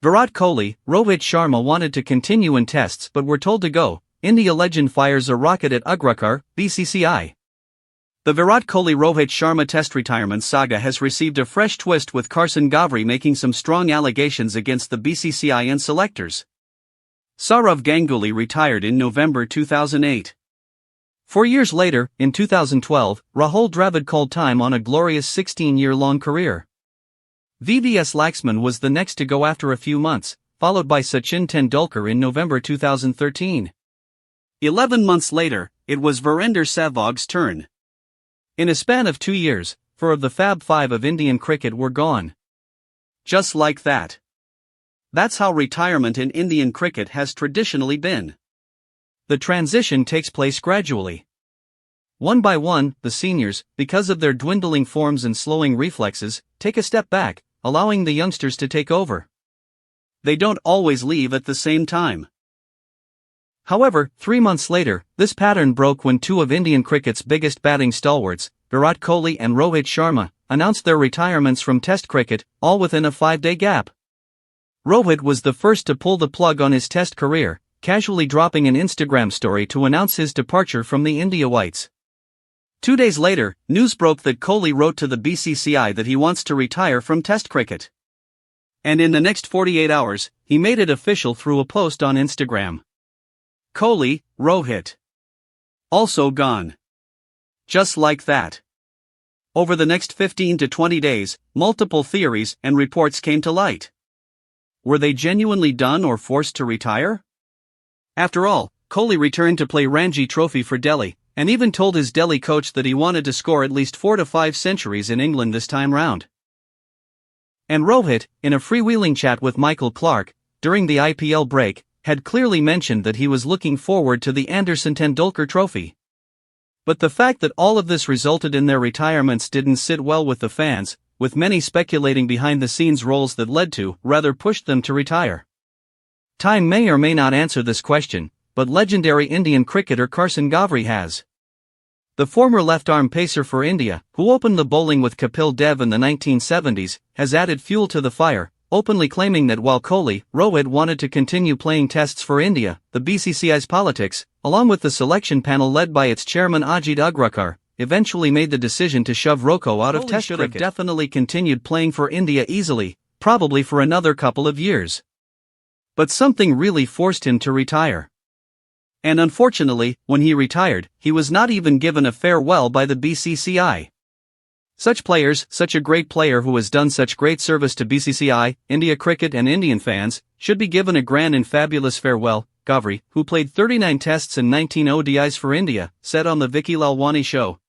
Virat Kohli, Rohit Sharma wanted to continue in tests but were told to go. India legend fires a rocket at Agarkar, BCCI. The Virat Kohli-Rohit Sharma test retirement saga has received a fresh twist with Carson Ghavri making some strong allegations against the BCCI and selectors. Sourav Ganguly retired in November 2008. 4 years later, in 2012, Rahul Dravid called time on a glorious 16-year-long career. VVS Laxman was the next to go after a few months, followed by Sachin Tendulkar in November 2013. 11 months later, it was Virender Sehwag's turn. In a span of 2 years, 4 of the Fab Five of Indian cricket were gone. Just like that. That's how retirement in Indian cricket has traditionally been. The transition takes place gradually. One by one, the seniors, because of their dwindling forms and slowing reflexes, take a step back, allowing the youngsters to take over. They don't always leave at the same time. However, 3 months later, this pattern broke when 2 of Indian cricket's biggest batting stalwarts, Virat Kohli and Rohit Sharma, announced their retirements from Test cricket, all within a 5-day gap. Rohit was the first to pull the plug on his Test career, casually dropping an Instagram story to announce his departure from the India Whites. 2 days later, news broke that Kohli wrote to the BCCI that he wants to retire from Test cricket. And in the next 48 hours, he made it official through a post on Instagram. Kohli, Rohit. Also gone. Just like that. Over the next 15 to 20 days, multiple theories and reports came to light. Were they genuinely done or forced to retire? After all, Kohli returned to play Ranji Trophy for Delhi, and even told his Delhi coach that he wanted to score at least 4 to 5 centuries in England this time round. And Rohit, in a freewheeling chat with Michael Clarke, during the IPL break, had clearly mentioned that he was looking forward to the Anderson Tendulkar Trophy. But the fact that all of this resulted in their retirements didn't sit well with the fans, with many speculating behind the scenes roles that led to, rather pushed them to retire. Time may or may not answer this question, but legendary Indian cricketer Carson Ghavri has. The former left-arm pacer for India, who opened the bowling with Kapil Dev in the 1970s, has added fuel to the fire, openly claiming that while Kohli, Rohit wanted to continue playing tests for India, the BCCI's politics, along with the selection panel led by its chairman Ajit Agarkar, eventually made the decision to shove Roko out of Test cricket. Kohli should have definitely continued playing for India easily, probably for another couple of years. But something really forced him to retire. And unfortunately, when he retired, he was not even given a farewell by the BCCI. Such players, such a great player who has done such great service to BCCI, India cricket and Indian fans, should be given a grand and fabulous farewell, Ghavri, who played 39 tests and 19 ODIs for India, said on the Vicky Lalwani show.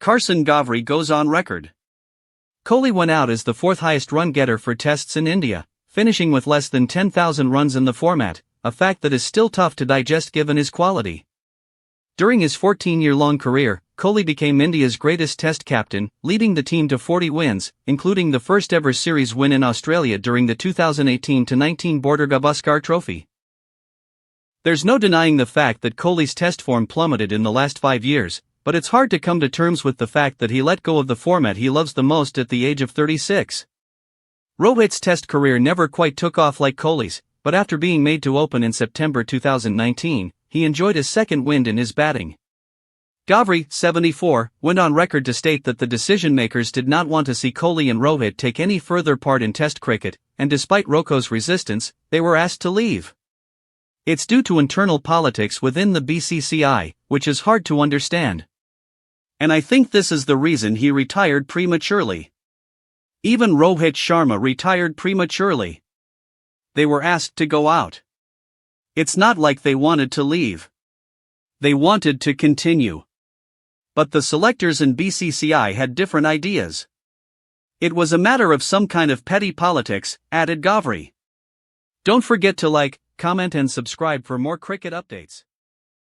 Carson Ghavri goes on record. Kohli went out as the 4th highest run getter for tests in India, finishing with less than 10,000 runs in the format, a fact that is still tough to digest given his quality. During his 14-year-long career, Kohli became India's greatest Test captain, leading the team to 40 wins, including the first-ever series win in Australia during the 2018-19 Border Gavaskar Trophy. There's no denying the fact that Kohli's Test form plummeted in the last 5 years, but it's hard to come to terms with the fact that he let go of the format he loves the most at the age of 36. Rohit's Test career never quite took off like Kohli's, but after being made to open in September 2019, he enjoyed a second wind in his batting. Ghavri, 74, went on record to state that the decision-makers did not want to see Kohli and Rohit take any further part in Test cricket, and despite Roko's resistance, they were asked to leave. It's due to internal politics within the BCCI, which is hard to understand. And I think this is the reason he retired prematurely. Even Rohit Sharma retired prematurely. They were asked to go out. It's not like they wanted to leave. They wanted to continue. But the selectors and BCCI had different ideas. It was a matter of some kind of petty politics, added Ghavri. Don't forget to like, comment and subscribe for more cricket updates.